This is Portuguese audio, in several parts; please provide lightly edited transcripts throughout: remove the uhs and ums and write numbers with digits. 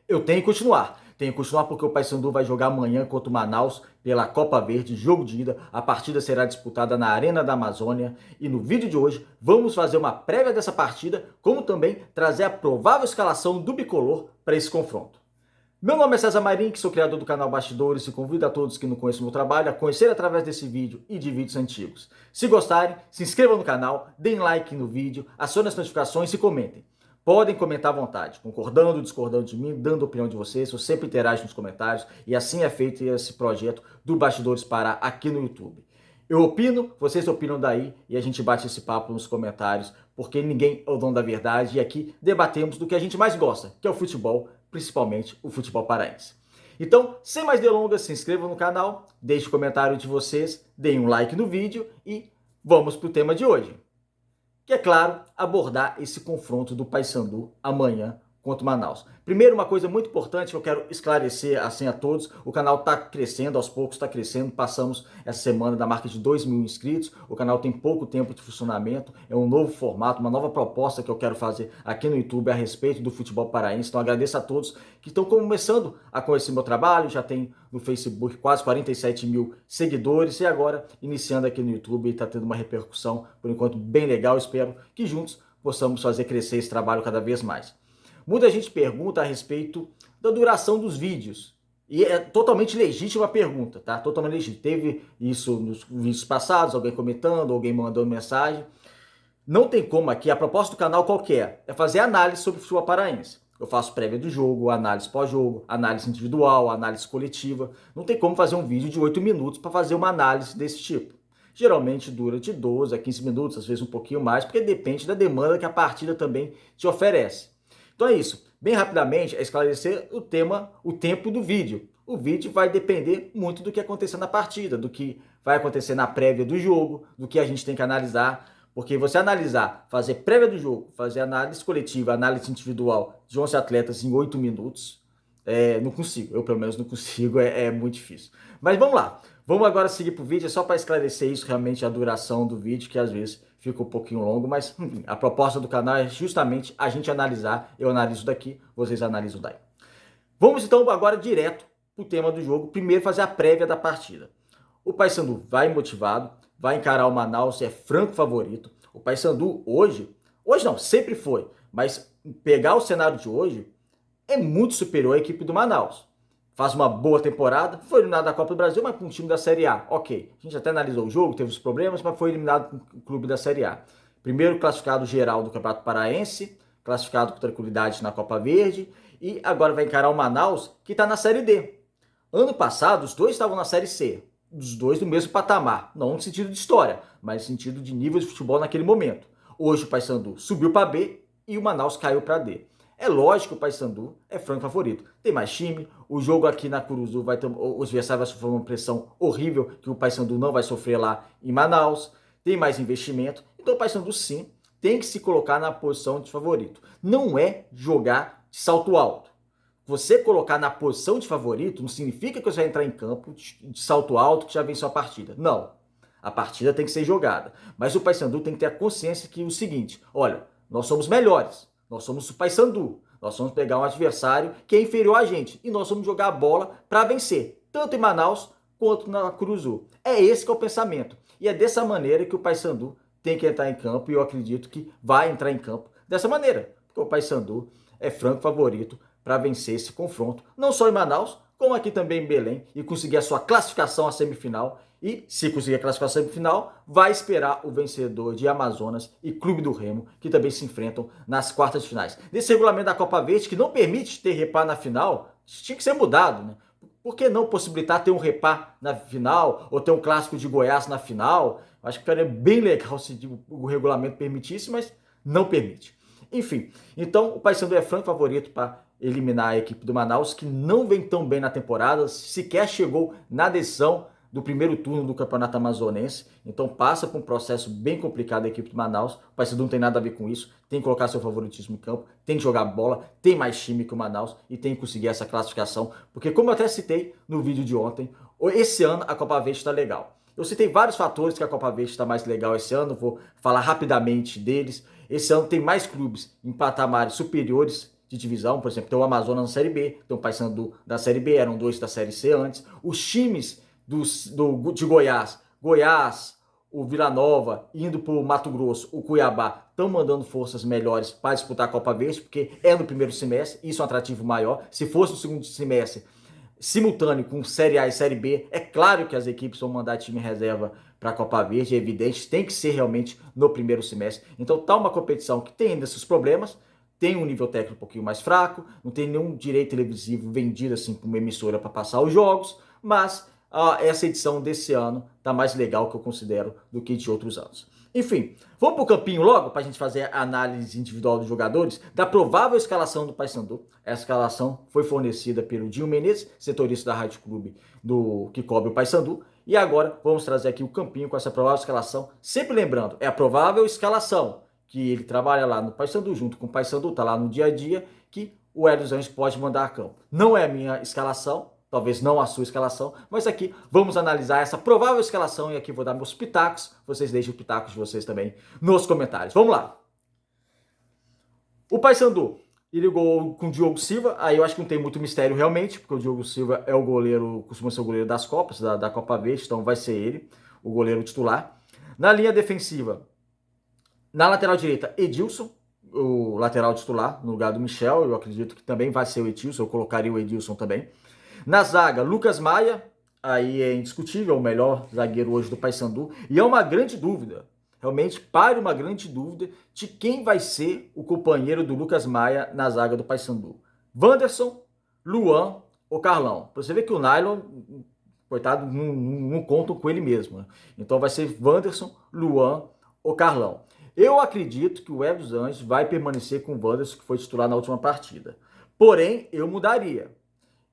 Eu tenho que continuar. Tenho que continuar porque o Paysandu vai jogar amanhã contra o Manaus pela Copa Verde, jogo de ida. A partida será disputada na Arena da Amazônia. E no vídeo de hoje vamos fazer uma prévia dessa partida, como também trazer a provável escalação do bicolor para esse confronto. Meu nome é César Marim, sou criador do canal Bastidores e convido a todos que não conhecem o meu trabalho a conhecer através desse vídeo e de vídeos antigos. Se gostarem, se inscrevam no canal, deem like no vídeo, acionem as notificações e comentem. Podem comentar à vontade, concordando, discordando de mim, dando a opinião de vocês, eu sempre interajo nos comentários e assim é feito esse projeto do Bastidores Pará aqui no YouTube. Eu opino, vocês opinam daí e a gente bate esse papo nos comentários, porque ninguém é o dono da verdade e aqui debatemos do que a gente mais gosta, que é o futebol, principalmente o futebol paraense. Então, sem mais delongas, se inscrevam no canal, deixem o comentário de vocês, deem um like no vídeo e vamos para o tema de hoje, que é claro, abordar esse confronto do Paysandu amanhã contra o Manaus. Primeiro, uma coisa muito importante que eu quero esclarecer assim a todos, o canal está crescendo, aos poucos está crescendo, passamos essa semana da marca de 2.000 inscritos, o canal tem pouco tempo de funcionamento, é um novo formato, uma nova proposta que eu quero fazer aqui no YouTube a respeito do futebol paraense, então agradeço a todos que estão começando a conhecer meu trabalho, já tem no Facebook quase 47 mil seguidores e agora iniciando aqui no YouTube está tendo uma repercussão, por enquanto, bem legal, espero que juntos possamos fazer crescer esse trabalho cada vez mais. Muita gente pergunta a respeito da duração dos vídeos. E é totalmente legítima a pergunta, tá? Totalmente legítima. Teve isso nos vídeos passados, alguém comentando, alguém mandando mensagem. Não tem como aqui, a proposta do canal qualquer é fazer análise sobre o futebol paraense. Eu faço prévia do jogo, análise pós-jogo, análise individual, análise coletiva. Não tem como fazer um vídeo de 8 minutos para fazer uma análise desse tipo. Geralmente dura de 12 a 15 minutos, às vezes um pouquinho mais, porque depende da demanda que a partida também te oferece. Então é isso. Bem rapidamente, é esclarecer o tempo do vídeo. O vídeo vai depender muito do que acontecer na partida, do que vai acontecer na prévia do jogo, do que a gente tem que analisar. Porque você analisar, fazer prévia do jogo, fazer análise coletiva, análise individual de 11 atletas em 8 minutos, não consigo. Eu, pelo menos, não consigo, é muito difícil. Mas vamos lá. Vamos agora seguir para o vídeo, é só para esclarecer isso, realmente a duração do vídeo, que às vezes fica um pouquinho longo, mas enfim, a proposta do canal é justamente a gente analisar, eu analiso daqui, vocês analisam daí. Vamos então agora direto para o tema do jogo, primeiro fazer a prévia da partida. O Paysandu vai motivado, vai encarar o Manaus, é franco favorito. O Paysandu hoje não, sempre foi, mas pegar o cenário de hoje é muito superior à equipe do Manaus. Faz uma boa temporada, foi eliminado da Copa do Brasil, mas com um time da Série A. Ok, a gente até analisou o jogo, teve os problemas, mas foi eliminado com o clube da Série A. Primeiro classificado geral do Campeonato Paraense, classificado com tranquilidade na Copa Verde, e agora vai encarar o Manaus, que está na Série D. Ano passado, os dois estavam na Série C, os dois no mesmo patamar, não no sentido de história, mas no sentido de nível de futebol naquele momento. Hoje o Paysandu subiu para B e o Manaus caiu para D. É lógico que o Paysandu é franco favorito. Tem mais time, o jogo aqui na Curuzu vai ter, os adversários vão sofrer uma pressão horrível que o Paysandu não vai sofrer lá em Manaus. Tem mais investimento, então o Paysandu sim tem que se colocar na posição de favorito. Não é jogar de salto alto. Você colocar na posição de favorito não significa que você vai entrar em campo de salto alto que já venceu a partida. Não. A partida tem que ser jogada. Mas o Paysandu tem que ter a consciência que é o seguinte, olha, nós somos melhores. Nós somos o Paysandu. Nós vamos pegar um adversário que é inferior a gente. E nós vamos jogar a bola para vencer. Tanto em Manaus quanto na Curuzu. É esse que é o pensamento. E é dessa maneira que o Paysandu tem que entrar em campo. E eu acredito que vai entrar em campo dessa maneira. Porque o Paysandu é franco favorito para vencer esse confronto. Não só em Manaus, como aqui também em Belém. E conseguir a sua classificação à semifinal. E, se conseguir a classificação semifinal, vai esperar o vencedor de Amazonas e Clube do Remo, que também se enfrentam nas quartas de finais. Nesse regulamento da Copa Verde, que não permite ter repá na final, tinha que ser mudado, né? Por que não possibilitar ter um repá na final, ou ter um clássico de Goiás na final? Acho que seria bem legal se o regulamento permitisse, mas não permite. Enfim, então o Paysandu é franco favorito para eliminar a equipe do Manaus, que não vem tão bem na temporada, sequer chegou na decisão do primeiro turno do Campeonato Amazonense, então passa por um processo bem complicado a equipe do Manaus. O Paysandu não tem nada a ver com isso, tem que colocar seu favoritismo em campo, tem que jogar bola, tem mais time que o Manaus e tem que conseguir essa classificação, porque como eu até citei no vídeo de ontem, esse ano a Copa Verde está legal. Eu citei vários fatores que a Copa Verde está mais legal esse ano, vou falar rapidamente deles. Esse ano tem mais clubes em patamares superiores de divisão, por exemplo, tem o Amazonas na Série B, tem o Paysandu da Série B, eram 2 da Série C antes. Os times de Goiás, o Vila Nova, indo para o Mato Grosso, o Cuiabá, estão mandando forças melhores para disputar a Copa Verde, porque é no primeiro semestre, isso é um atrativo maior. Se fosse no segundo semestre, simultâneo com Série A e Série B, é claro que as equipes vão mandar time reserva para a Copa Verde, é evidente, tem que ser realmente no primeiro semestre. Então tá uma competição que tem ainda esses problemas, tem um nível técnico um pouquinho mais fraco, não tem nenhum direito televisivo vendido assim para uma emissora para passar os jogos, mas essa edição desse ano tá mais legal, que eu considero, do que de outros anos. Enfim, vamos pro campinho logo para a gente fazer a análise individual dos jogadores, da provável escalação do Paysandu. Essa escalação foi fornecida pelo Dinho Menezes, setorista da Rádio Clube que cobre o Paysandu. E agora vamos trazer aqui o campinho com essa provável escalação. Sempre lembrando, é a provável escalação que ele trabalha lá no Paysandu, junto com o Paysandu, tá lá no dia a dia, que o Hélio dos Anjos pode mandar a campo. Não é a minha escalação, talvez não a sua escalação, mas aqui vamos analisar essa provável escalação e aqui vou dar meus pitacos, vocês deixem os pitacos de vocês também nos comentários. Vamos lá! O Paysandu, ele jogou com o Diogo Silva, aí eu acho que não tem muito mistério realmente, porque o Diogo Silva é o goleiro, costuma ser o goleiro das Copas, da Copa Verde, então vai ser ele, o goleiro titular. Na linha defensiva, na lateral direita, Edilson, o lateral titular, no lugar do Michel, eu acredito que também vai ser o Edilson, eu colocaria o Edilson também. Na zaga, Lucas Maia, aí é indiscutível, o melhor zagueiro hoje do Paysandu. E é uma grande dúvida, realmente pare uma grande dúvida de quem vai ser o companheiro do Lucas Maia na zaga do Paysandu. Wanderson, Luan ou Carlão. Você vê que o Nylon, coitado, não contam com ele mesmo. Né? Então vai ser Wanderson, Luan ou Carlão. Eu acredito que o Hélio dos Anjos vai permanecer com o Wanderson, que foi titular na última partida. Porém, eu mudaria.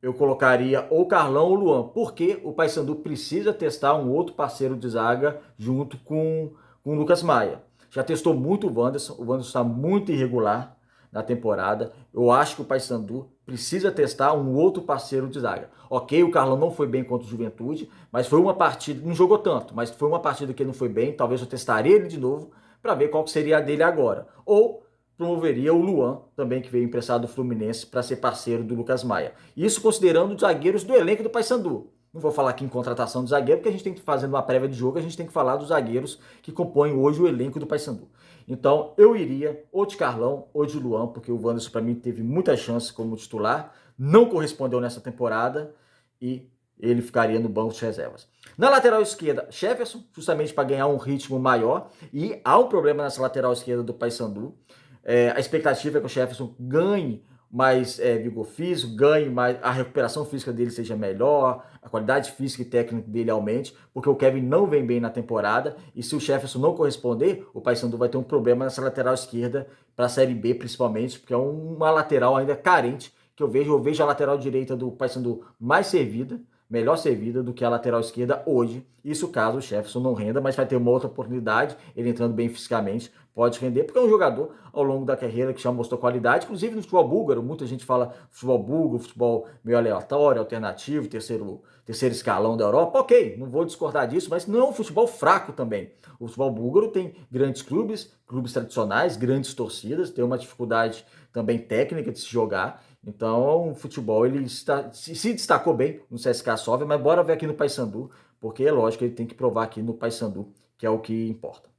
Eu colocaria ou Carlão ou Luan, porque o Paysandu precisa testar um outro parceiro de zaga junto com o Lucas Maia. Já testou muito o Wanderson está muito irregular na temporada. Eu acho que o Paysandu precisa testar um outro parceiro de zaga. Ok, o Carlão não foi bem contra o Juventude, mas foi uma partida, não jogou tanto, mas foi uma partida que ele não foi bem, talvez eu testaria ele de novo para ver qual que seria a dele agora. Ou promoveria o Luan, também que veio emprestado do Fluminense, para ser parceiro do Lucas Maia. Isso considerando os zagueiros do elenco do Paysandu. Não vou falar aqui em contratação de zagueiro, porque a gente tem que fazer uma prévia de jogo, a gente tem que falar dos zagueiros que compõem hoje o elenco do Paysandu. Então, eu iria ou de Carlão ou de Luan, porque o Wanderson, para mim, teve muita chance como titular, não correspondeu nessa temporada e ele ficaria no banco de reservas. Na lateral esquerda, Jefferson, justamente para ganhar um ritmo maior, e há um problema nessa lateral esquerda do Paysandu. A expectativa é que o Jefferson ganhe mais vigor físico, ganhe mais, a recuperação física dele seja melhor, a qualidade física e técnica dele aumente, porque o Kevin não vem bem na temporada, e se o Jefferson não corresponder, o Paysandu vai ter um problema nessa lateral esquerda para a Série B principalmente, porque é uma lateral ainda carente, que eu vejo a lateral direita do Paysandu mais servida, melhor servida do que a lateral esquerda hoje. Isso caso o Jefferson não renda, mas vai ter uma outra oportunidade, ele entrando bem fisicamente, pode render, porque é um jogador ao longo da carreira que já mostrou qualidade, inclusive no futebol búlgaro, muita gente fala futebol búlgaro, futebol meio aleatório, alternativo, terceiro escalão da Europa, ok, não vou discordar disso, mas não é um futebol fraco também. O futebol búlgaro tem grandes clubes tradicionais, grandes torcidas, tem uma dificuldade também técnica de se jogar. Então, o futebol ele se destacou bem no CSKA Sofia, mas bora ver aqui no Paysandu, porque é lógico que ele tem que provar aqui no Paysandu, que é o que importa.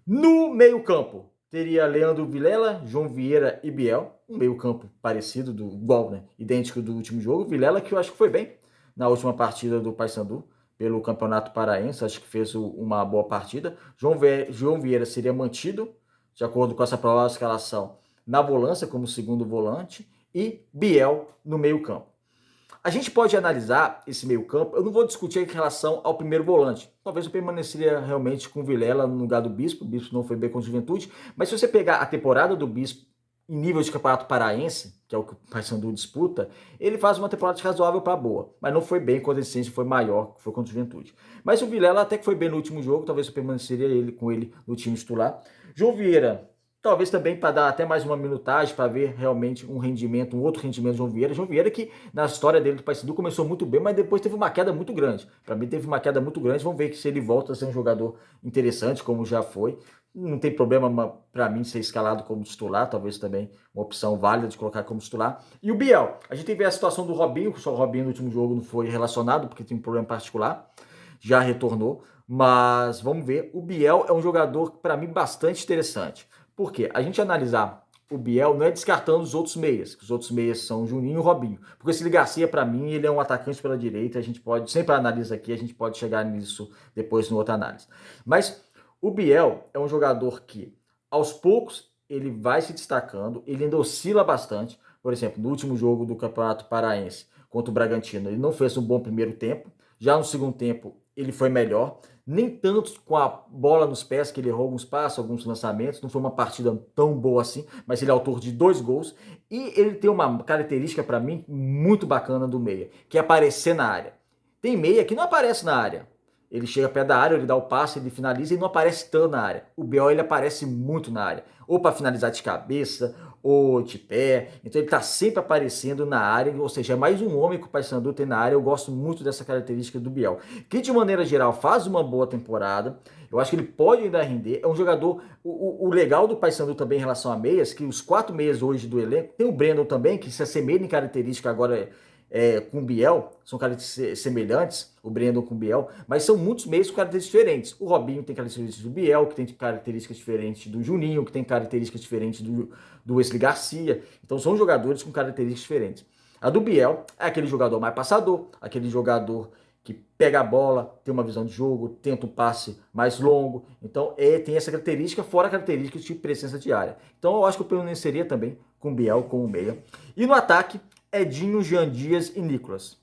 No meio-campo, teria Leandro Vilela, João Vieira e Biel, um meio-campo parecido, igual, né? Idêntico do último jogo. Vilela, que eu acho que foi bem na última partida do Paysandu, pelo Campeonato Paraense, acho que fez uma boa partida. João Vieira seria mantido, de acordo com essa provável escalação, na volância, como segundo volante, e Biel no meio-campo. A gente pode analisar esse meio-campo, eu não vou discutir em relação ao primeiro volante. Talvez eu permaneceria realmente com o Vilela no lugar do Bispo, o Bispo não foi bem com a Juventude, mas se você pegar a temporada do Bispo em nível de Campeonato Paraense, que é o que o Paysandu disputa, ele faz uma temporada razoável para boa, mas não foi bem quando a existência foi maior, que foi contra a Juventude. Mas o Vilela até que foi bem no último jogo, talvez eu permaneceria com ele no time titular. João Vieira, talvez também para dar até mais uma minutagem, para ver realmente um outro rendimento de João Vieira. João Vieira que na história dele do Paysandu começou muito bem, mas depois teve uma queda muito grande. Para mim teve uma queda muito grande, vamos ver se ele volta a ser um jogador interessante, como já foi. não tem problema para mim ser escalado como titular, talvez também uma opção válida de colocar como titular. E o Biel, a gente tem que ver a situação do Robinho, só o Robinho no último jogo não foi relacionado, porque tem um problema particular, já retornou, mas vamos ver. O Biel é um jogador, para mim, bastante interessante. Por quê? A gente analisar o Biel não é descartando os outros meias, que os outros meias são o Juninho e o Robinho. Porque esse Garcia, para mim, ele é um atacante pela direita, a gente pode, sempre analisa aqui, a gente pode chegar nisso depois em outra análise. Mas o Biel é um jogador que, aos poucos, ele vai se destacando, ele ainda oscila bastante. Por exemplo, no último jogo do Campeonato Paraense contra o Bragantino, ele não fez um bom primeiro tempo. Já no segundo tempo, ele foi melhor. Nem tanto com a bola nos pés, que ele errou alguns passos, alguns lançamentos. Não foi uma partida tão boa assim, mas ele é autor de 2 gols. E ele tem uma característica, para mim, muito bacana do meia, que é aparecer na área. Tem meia que não aparece na área. Ele chega perto da área, ele dá o passe, ele finaliza e não aparece tanto na área. O Biel, ele aparece muito na área. Ou para finalizar de cabeça, ou de pé. Então ele está sempre aparecendo na área, ou seja, é mais um homem que o Paysandu tem na área. Eu gosto muito dessa característica do Biel, que de maneira geral faz uma boa temporada. Eu acho que ele pode ainda render. É um jogador. O legal do Paysandu também em relação a meias, que os 4 meias hoje do elenco, tem o Brandon também, que se assemelha em característica agora com o Biel, são características semelhantes, o Brandon com o Biel, mas são muitos meios com características diferentes. O Robinho tem características do Biel, que tem características diferentes do Juninho, que tem características diferentes do Wesley Garcia. Então são jogadores com características diferentes. A do Biel é aquele jogador mais passador, aquele jogador que pega a bola, tem uma visão de jogo, tenta um passe mais longo. Então tem essa característica, fora a característica de presença de área. Então eu acho que eu permaneceria também com o Biel como meia. E no ataque, Edinho, Jean Dias e Nicolas.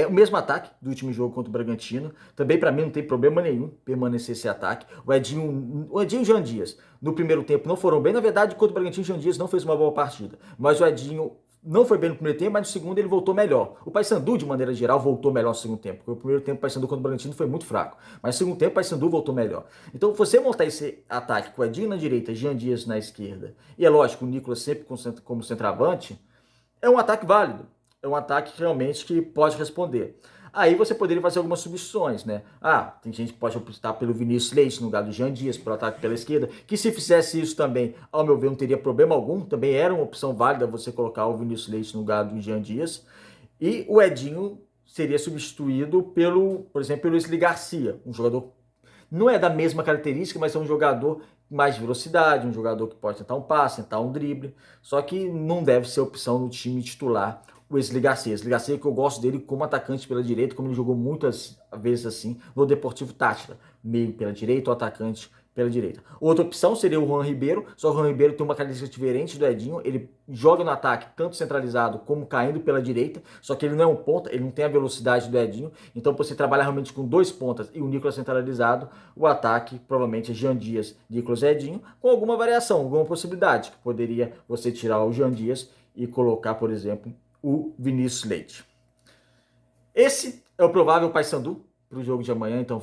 O mesmo ataque do último jogo contra o Bragantino. Também para mim não tem problema nenhum permanecer esse ataque. O Edinho e o Jean Dias no primeiro tempo não foram bem. Na verdade, contra o Bragantino, o Jean Dias não fez uma boa partida. Mas o Edinho não foi bem no primeiro tempo, mas no segundo ele voltou melhor. O Paysandu, de maneira geral, voltou melhor no segundo tempo. Porque o primeiro tempo o Paysandu contra o Bragantino foi muito fraco. Mas no segundo tempo o Paysandu voltou melhor. Então, você montar esse ataque com o Edinho na direita, Jean Dias na esquerda, e é lógico, o Nicolas sempre como centroavante, é um ataque válido. É um ataque realmente que pode responder. Aí você poderia fazer algumas substituições, né? Tem gente que pode optar pelo Vinícius Leite no lugar do Jean Dias, pelo ataque pela esquerda, que se fizesse isso também, ao meu ver, não teria problema algum. Também era uma opção válida você colocar o Vinícius Leite no lugar do Jean Dias. E o Edinho seria substituído por exemplo, pelo Wesley Garcia, um jogador não é da mesma característica, mas é um jogador mais de velocidade, um jogador que pode tentar um passe, tentar um drible, só que não deve ser opção no time titular o Wesley Garcia. Wesley Garcia, que eu gosto dele como atacante pela direita, como ele jogou muitas vezes assim no Deportivo Táchira, meio pela direita ou atacante pela direita. Outra opção seria o Juan Ribeiro, só que o Juan Ribeiro tem uma característica diferente do Edinho, ele joga no ataque tanto centralizado como caindo pela direita, só que ele não é um ponta, ele não tem a velocidade do Edinho, então você trabalha realmente com 2 pontas e o Nicolas centralizado, o ataque provavelmente é Jean Dias, Nicolas e Edinho, com alguma variação, alguma possibilidade, que poderia você tirar o Jean Dias e colocar, por exemplo, o Vinícius Leite. Esse é o provável Paysandu para o jogo de amanhã, então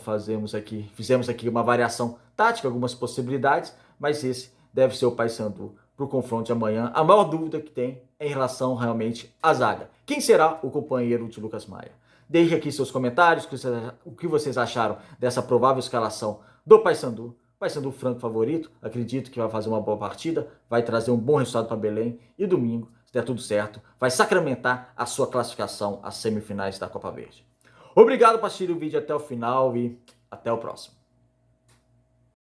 fizemos aqui uma variação tática, algumas possibilidades, mas esse deve ser o Paysandu para o confronto de amanhã. A maior dúvida que tem é em relação realmente à zaga. Quem será o companheiro de Lucas Maia? Deixe aqui seus comentários, o que vocês acharam dessa provável escalação do Paysandu. Paysandu franco favorito, acredito que vai fazer uma boa partida, vai trazer um bom resultado para Belém e domingo, se der tudo certo, vai sacramentar a sua classificação às semifinais da Copa Verde. Obrigado por assistir o vídeo até o final e até o próximo.